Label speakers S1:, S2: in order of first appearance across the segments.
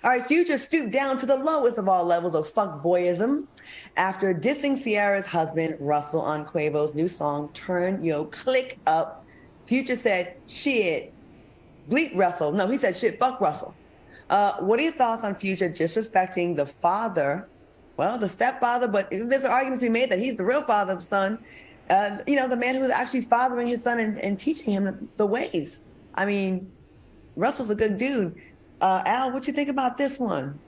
S1: All right, Future stooped down to the lowest of all levels of fuckboyism after dissing Ciara's husband, Russell, on Quavo's new song, Turn Yo Click Up. Future said, shit, bleep Russell. No, he said, shit, fuck Russell. What are your thoughts on Future disrespecting the father, well, the stepfather, but there's an argument to be made that he's the real father of the son, the man who was actually fathering his son and teaching him the ways. I mean, Russell's a good dude. Al, what you think about this one?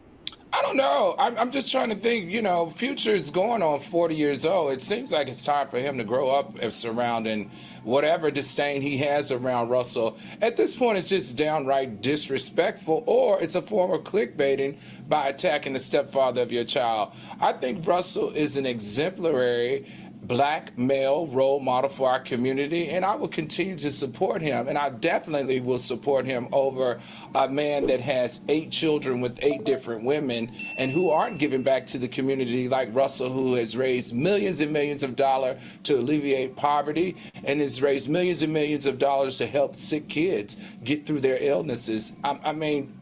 S2: I don't know. I'm just trying to think, Future is going on 40 years old. It seems like it's time for him to grow up surrounding whatever disdain he has around Russell. At this point, it's just downright disrespectful, or it's a form of clickbaiting by attacking the stepfather of your child. I think Russell is an exemplary black male role model for our community, and I will continue to support him, and I definitely will support him over a man that has 8 children with 8 different women and who aren't giving back to the community like Russell, who has raised millions and millions of dollars to alleviate poverty and has raised millions and millions of dollars to help sick kids get through their illnesses. I mean,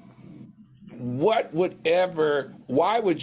S2: why would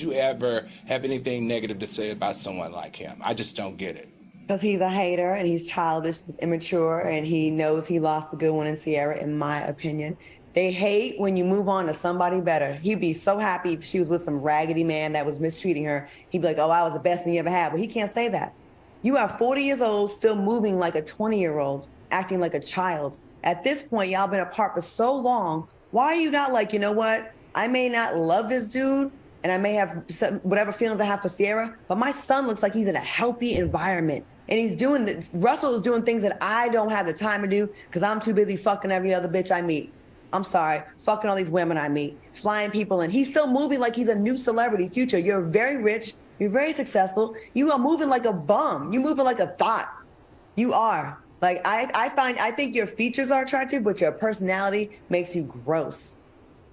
S2: you ever have anything negative to say about someone like him? I just don't get it.
S1: Because he's a hater and he's childish, immature, and he knows he lost a good one in Ciara, in my opinion. They hate when you move on to somebody better. He'd be so happy if she was with some raggedy man that was mistreating her. He'd be like, oh, I was the best thing you ever had. But he can't say that. You are 40 years old, still moving like a 20-year-old, acting like a child. At this point, y'all been apart for so long. Why are you not like, you know what? I may not love this dude, and I may have whatever feelings I have for Ciara, but my son looks like he's in a healthy environment. And he's doing this. Russell is doing things that I don't have the time to do because I'm too busy fucking every other bitch I meet. I'm sorry, fucking all these women I meet, flying people in. He's still moving like he's a new celebrity. Future, you're very rich, you're very successful. You are moving like a bum. You're moving like a thought. You are. Like, I think your features are attractive, but your personality makes you gross.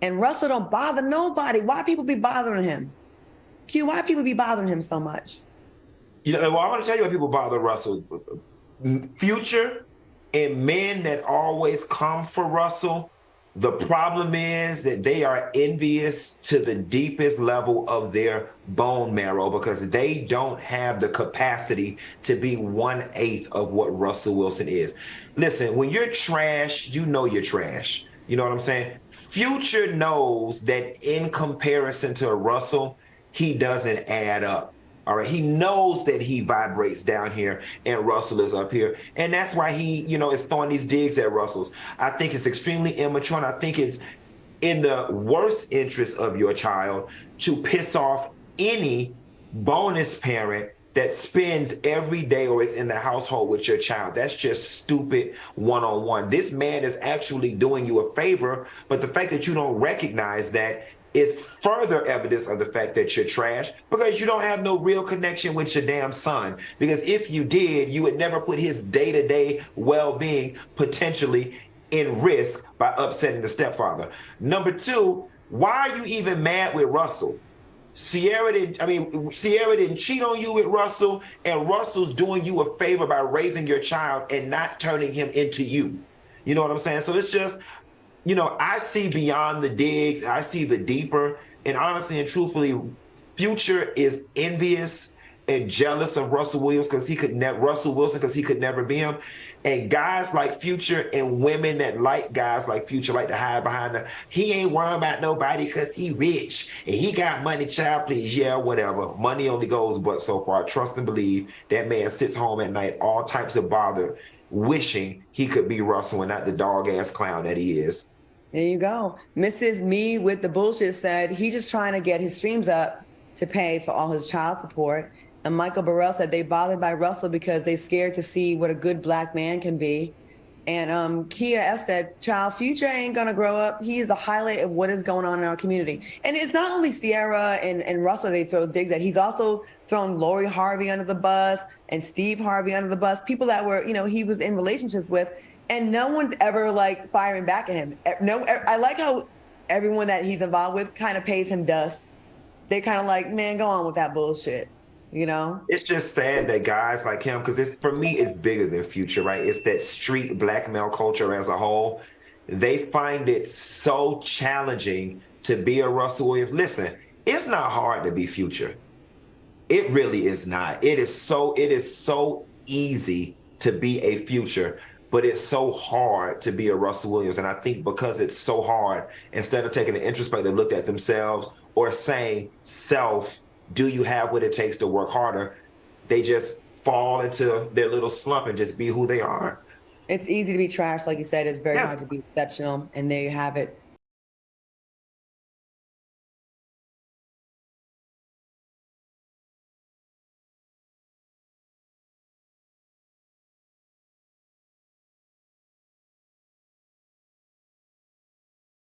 S1: And Russell don't bother nobody. Why people be bothering him? Q, why people be bothering him so much?
S3: Well, I'm going to tell you why people bother Russell. Future and men that always come for Russell, the problem is that they are envious to the deepest level of their bone marrow because they don't have the capacity to be 1/8 of what Russell Wilson is. Listen, when you're trash, you know you're trash. You know what I'm saying? Future knows that in comparison to Russell, he doesn't add up. All right. He knows that he vibrates down here and Russell is up here. And that's why he, is throwing these digs at Russell's. I think it's extremely immature. And I think it's in the worst interest of your child to piss off any bonus parent that spends every day or is in the household with your child. That's just stupid one-on-one. This man is actually doing you a favor, but the fact that you don't recognize that is further evidence of the fact that you're trash because you don't have no real connection with your damn son. Because if you did, you would never put his day-to-day well-being potentially in risk by upsetting the stepfather. Number 2, why are you even mad with Russell? Ciara didn't cheat on you with Russell, and Russell's doing you a favor by raising your child and not turning him into you. You know what I'm saying? So it's just, I see beyond the digs. I see the deeper. And honestly and truthfully, Future is envious and jealous of Russell Wilson because he could never be him. And guys like Future and women that like guys like Future like to hide behind them. He ain't worrying about nobody because he rich and he got money, child, please. Yeah, whatever. Money only goes but so far. Trust and believe that man sits home at night, all types of bother, wishing he could be Russell and not the dog-ass clown that he is.
S1: There you go. Mrs. Me with the bullshit said he's just trying to get his streams up to pay for all his child support. And Michael Burrell said they bothered by Russell because they scared to see what a good black man can be. And Kia S said, child, Future ain't going to grow up. He is a highlight of what is going on in our community. And it's not only Ciara and Russell they throw digs at. He's also thrown Lori Harvey under the bus and Steve Harvey under the bus, people that were, he was in relationships with. And no one's ever like firing back at him. No, I like how everyone that he's involved with kind of pays him dust. They kind of like, man, go on with that bullshit.
S3: It's just sad that guys like him, because for me, it's bigger than Future, right? It's that street black male culture as a whole. They find it so challenging to be a Russell Williams. Listen, it's not hard to be Future. It really is not. It is so easy to be a Future, but it's so hard to be a Russell Williams. And I think because it's so hard, instead of taking an introspective look at themselves or saying, self, do you have what it takes to work harder? They just fall into their little slump and just be who they are.
S1: It's easy to be trash, like you said. It's very hard to be exceptional. And there you have it.